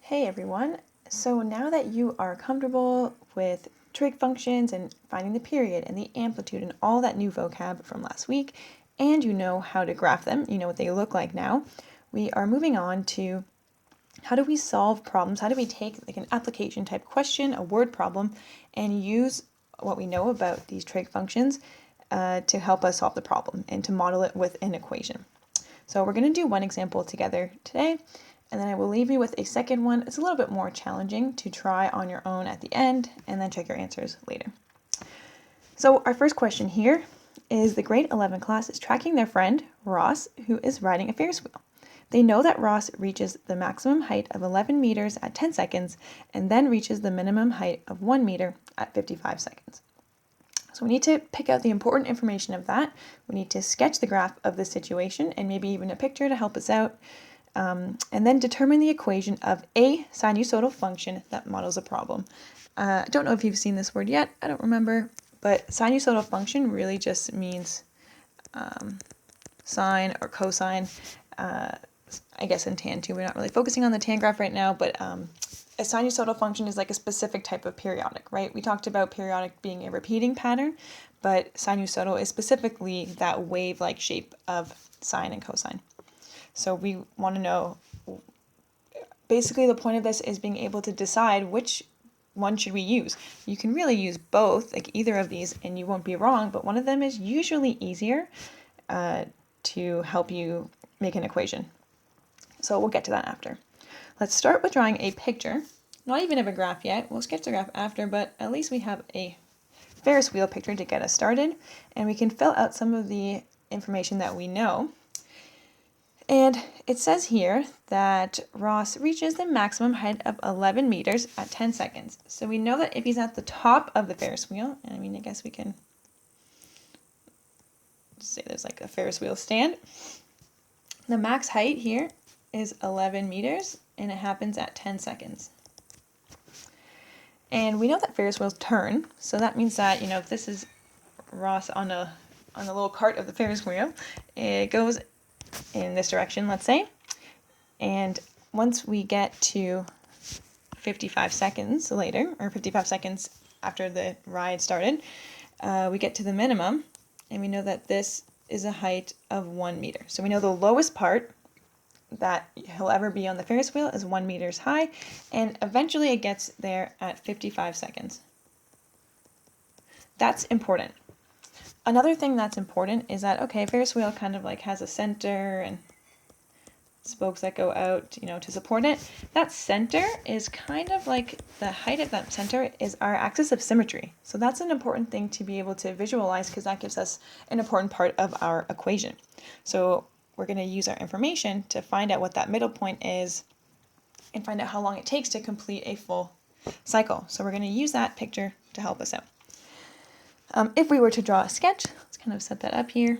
Hey everyone, so now that you are comfortable with trig functions and finding the period and the amplitude and all that new vocab from last week, and you know how to graph them, you know what they look like now, we are moving on to how do we solve problems, how do we take like an application type question, a word problem, and use what we know about these trig functions to help us solve the problem and to model it with an equation. So we're going to do one example together today, and then I will leave you with a second one. It's a little bit more challenging to try on your own at the end, and then check your answers later. So our first question here is the grade 11 class is tracking their friend, Ross, who is riding a Ferris wheel. They know that Ross reaches the maximum height of 11 meters at 10 seconds, and then reaches the minimum height of 1 meter at 55 seconds. So we need to pick out the important information of that. We need to sketch the graph of the situation and maybe even a picture to help us out. And then determine the equation of a sinusoidal function that models a problem. I don't know if you've seen this word yet. I don't remember. But sinusoidal function really just means sine or cosine. I guess in tan too. We're not really focusing on the tan graph right now, but a sinusoidal function is like a specific type of periodic, right? We talked about periodic being a repeating pattern, but sinusoidal is specifically that wave-like shape of sine and cosine. So we want to know, basically the point of this is being able to decide which one should we use. You can really use both, like either of these, and you won't be wrong, but one of them is usually easier to help you make an equation. So we'll get to that after. Let's start with drawing a picture. Not even of a graph yet. We'll sketch the graph after, but at least we have a Ferris wheel picture to get us started, and we can fill out some of the information that we know. And it says here that Ross reaches the maximum height of 11 meters at 10 seconds. So we know that if he's at the top of the Ferris wheel, and I mean, I guess we can say there's like a Ferris wheel stand. The max height here is 11 meters, and it happens at 10 seconds. And we know that Ferris wheels turn, so that means that, if this is Ross on a little cart of the Ferris wheel, it goes in this direction, let's say, and once we get to 55 seconds later, or 55 seconds after the ride started, we get to the minimum, and we know that this is a height of 1 meter. So we know the lowest part that he'll ever be on the Ferris wheel is 1 meter high, and eventually it gets there at 55 seconds. That's important. Another thing that's important is that, okay, Ferris wheel kind of like has a center and spokes that go out, to support it. That center is kind of like the height of that center is our axis of symmetry. So that's an important thing to be able to visualize because that gives us an important part of our equation. So we're going to use our information to find out what that middle point is and find out how long it takes to complete a full cycle. So we're going to use that picture to help us out. If we were to draw a sketch, let's kind of set that up here.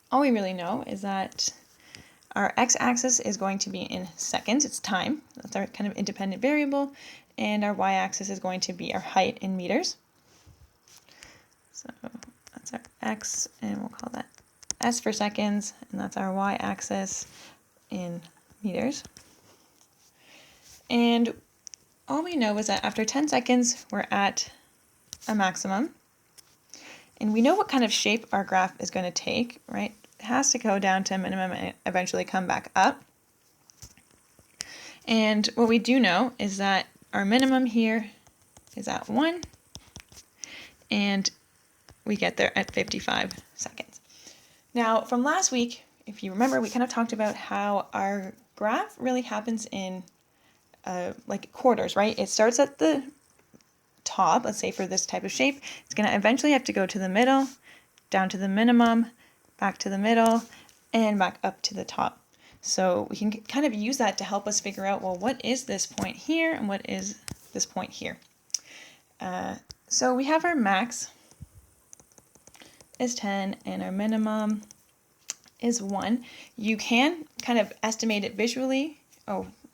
All we really know is that our x-axis is going to be in seconds, it's time, that's our kind of independent variable, and our y-axis is going to be our height in meters. So that's our x, and we'll call that s for seconds, and that's our y-axis in meters. And all we know is that after 10 seconds, we're at a maximum. And we know what kind of shape our graph is going to take, right? It has to go down to a minimum and eventually come back up. And what we do know is that our minimum here is at 1, and we get there at 55 seconds. Now, from last week, if you remember, we kind of talked about how our graph really happens in like quarters, right? It starts at the top, let's say for this type of shape, it's going to eventually have to go to the middle, down to the minimum, back to the middle, and back up to the top. So we can kind of use that to help us figure out, well, what is this point here and what is this point here? So we have our max is 10 and our minimum is 1. You can kind of estimate it visually.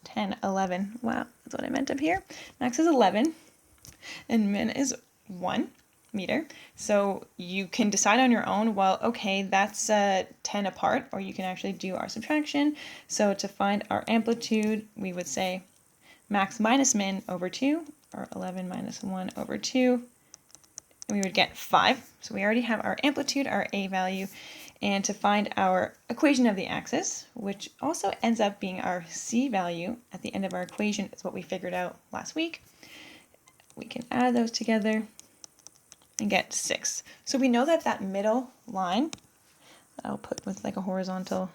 10, 11. Wow, that's what I meant up here. Max is 11 and min is 1. meter. So you can decide on your own, well, okay, that's 10 apart, or you can actually do our subtraction. So to find our amplitude, we would say max minus min over 2, or 11 minus 1 over 2, and we would get 5. So we already have our amplitude, our A value, and to find our equation of the axis, which also ends up being our C value at the end of our equation, is what we figured out last week. We can add those together and get 6. So we know that that middle line, I'll put with like a horizontal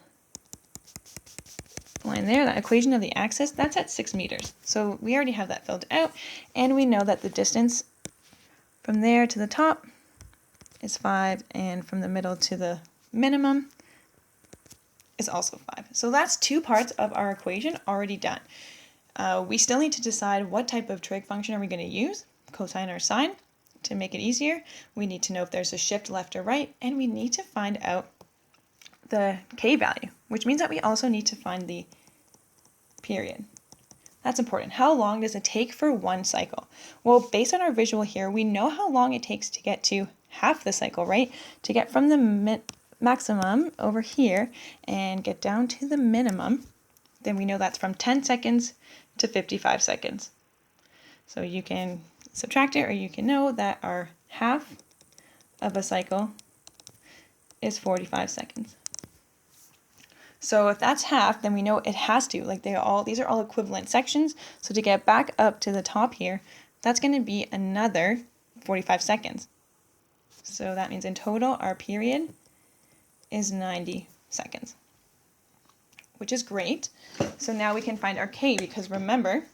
line there, that equation of the axis, that's at 6 meters. So we already have that filled out, and we know that the distance from there to the top is 5, and from the middle to the minimum is also 5. So that's 2 parts of our equation already done. We still need to decide what type of trig function are we going to use, cosine or sine. To make it easier, we need to know if there's a shift left or right, and we need to find out the k value, which means that we also need to find the period. That's important. How long does it take for one cycle? Well, based on our visual here, we know how long it takes to get to half the cycle, right? To get from the maximum over here and get down to the minimum, then we know that's from 10 seconds to 55 seconds. So you can subtract it, or you can know that our half of a cycle is 45 seconds. So if that's half, then we know it has to, like these are all equivalent sections. So to get back up to the top here, that's going to be another 45 seconds. So that means in total, our period is 90 seconds, which is great. So now we can find our k, because remember,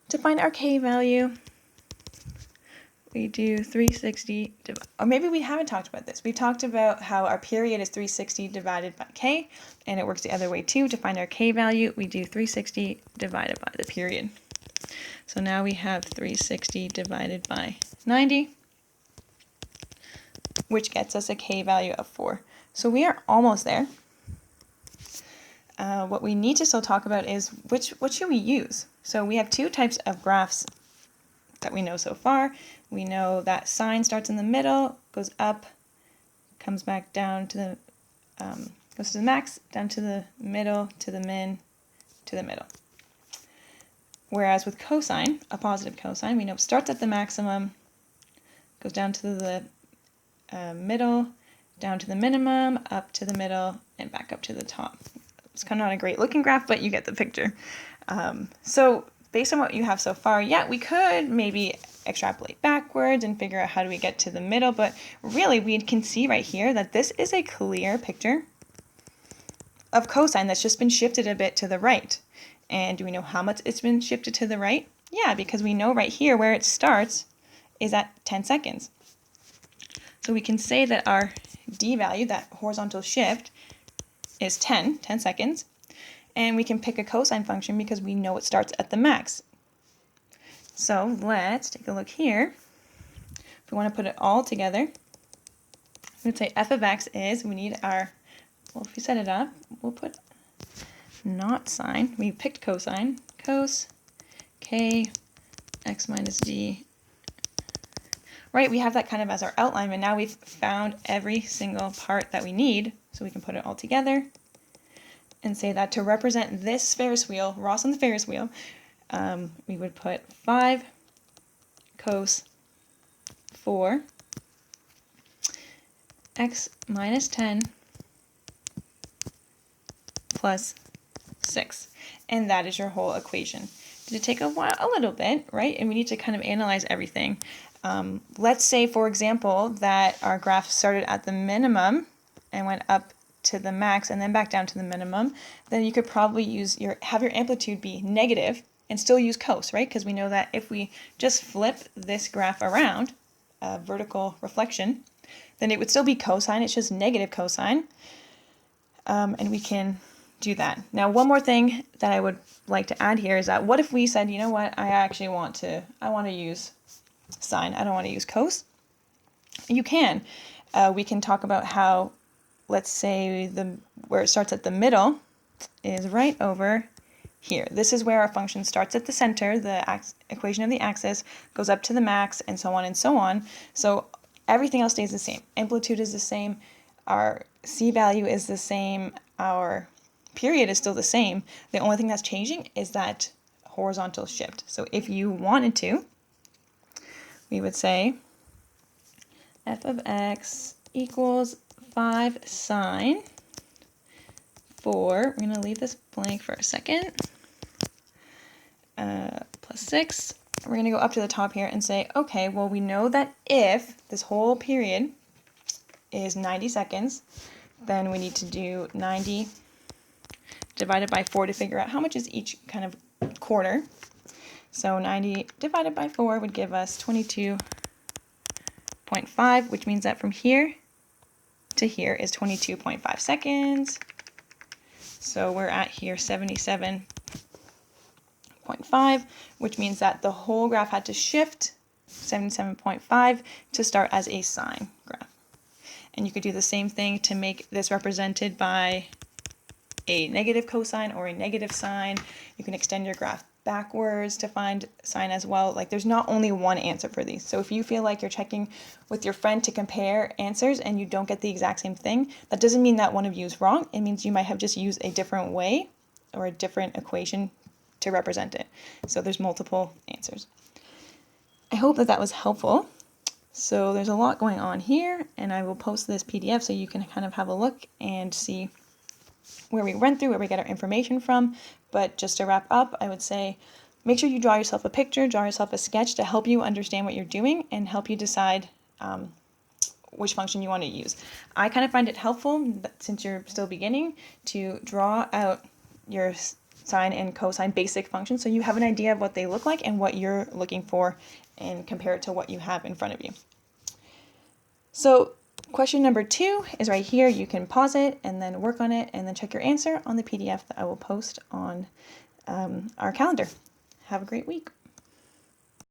to find our k value, we do 360, or maybe we haven't talked about this. We've talked about how our period is 360 divided by k, and it works the other way too. To find our k value, we do 360 divided by the period. So now we have 360 divided by 90, which gets us a k value of 4. So we are almost there. What we need to still talk about is what should we use? So we have 2 types of graphs that we know so far. We know that sine starts in the middle, goes up, comes back down to the, goes to the max, down to the middle, to the min, to the middle. Whereas with cosine, a positive cosine, we know it starts at the maximum, goes down to the middle, down to the minimum, up to the middle, and back up to the top. It's kind of not a great looking graph, but you get the picture. So based on what you have so far, yeah, we could maybe extrapolate backwards and figure out how do we get to the middle, but really we can see right here that this is a clear picture of cosine that's just been shifted a bit to the right. And do we know how much it's been shifted to the right? Yeah, because we know right here where it starts is at 10 seconds. So we can say that our d value, that horizontal shift, is 10 seconds. And we can pick a cosine function because we know it starts at the max. So let's take a look here. If we want to put it all together, we would say f of x is, we need our, well, if we set it up, we'll put not sine. We picked cosine, cos k x minus d. Right, we have that kind of as our outline, but now we've found every single part that we need, so we can put it all together and say that to represent this Ferris wheel, Ross on the Ferris wheel, we would put 5 cos 4 x minus 10 plus 6. And that is your whole equation. Did it take a little bit, right? And we need to kind of analyze everything. Let's say, for example, that our graph started at the minimum and went up to the max and then back down to the minimum. Then you could probably have your amplitude be negative and still use cos, right? Because we know that if we just flip this graph around, vertical reflection, then it would still be cosine. It's just negative cosine. And we can do that. Now, one more thing that I would like to add here is that what if we said, you know what, I want to use sine. I don't want to use cos. You can. We can talk about how, let's say where it starts at the middle is right over here. This is where our function starts at the center, the equation of the axis, goes up to the max, and so on and so on. So everything else stays the same. Amplitude is the same, our C value is the same, our period is still the same. The only thing that's changing is that horizontal shift. So if you wanted to, we would say f of x equals 5 sine 4, we're going to leave this blank for a second, plus 6. We're going to go up to the top here and say, okay, well, we know that if this whole period is 90 seconds, then we need to do 90 divided by 4 to figure out how much is each kind of quarter. So 90 divided by 4 would give us 22.5, which means that from here to here is 22.5 seconds. So we're at here 77.5, which means that the whole graph had to shift 77.5 to start as a sine graph. And you could do the same thing to make this represented by a negative cosine or a negative sine. You can extend your graph backwards to find sine as well. Like, there's not only one answer for these. So if you feel like you're checking with your friend to compare answers and you don't get the exact same thing, that doesn't mean that one of you is wrong. It means you might have just used a different way or a different equation to represent it. So there's multiple answers. I hope that that was helpful. So there's a lot going on here, and I will post this PDF so you can kind of have a look and see where we went through, where we get our information from. But just to wrap up, I would say make sure you draw yourself a picture, draw yourself a sketch to help you understand what you're doing and help you decide which function you want to use. I kind of find it helpful, since you're still beginning, to draw out your sine and cosine basic functions so you have an idea of what they look like and what you're looking for, and compare it to what you have in front of you. So question number 2 is right here. You can pause it and then work on it and then check your answer on the PDF that I will post on our calendar. Have a great week.